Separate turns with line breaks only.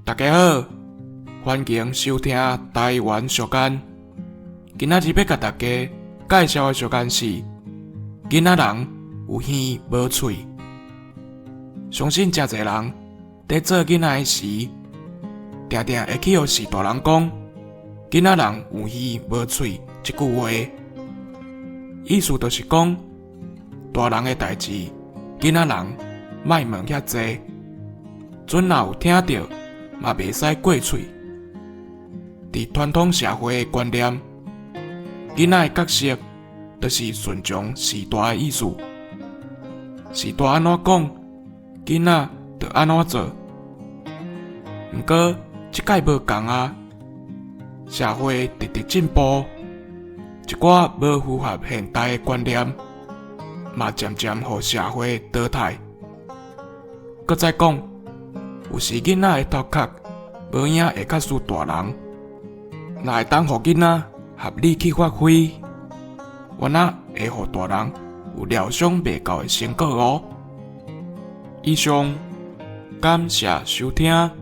大家好，欢迎收听台湾俗间。今仔日要甲大家介绍的俗间是：囡仔人有耳无喙。相信真侪人在做囡仔的时，常常会去互是大人讲“囡仔人有耳无喙”这句话，意思就是讲大人的代志，囡仔人莫问遐济，准若有听到，嘛袂使过喙。伫传统社会的观念，囡仔的角色就是顺从时大的意思，时大安怎讲，囡仔就安怎做。毋过即届无共啊，社会直直进步，一寡无符合现代的观念，嘛渐渐互社会淘汰。搁再讲，有时囡仔的头壳无影会较输大人，若会当互囡仔合理去发挥，原来会互大人有料想未到的成果哦。以上，感谢收听。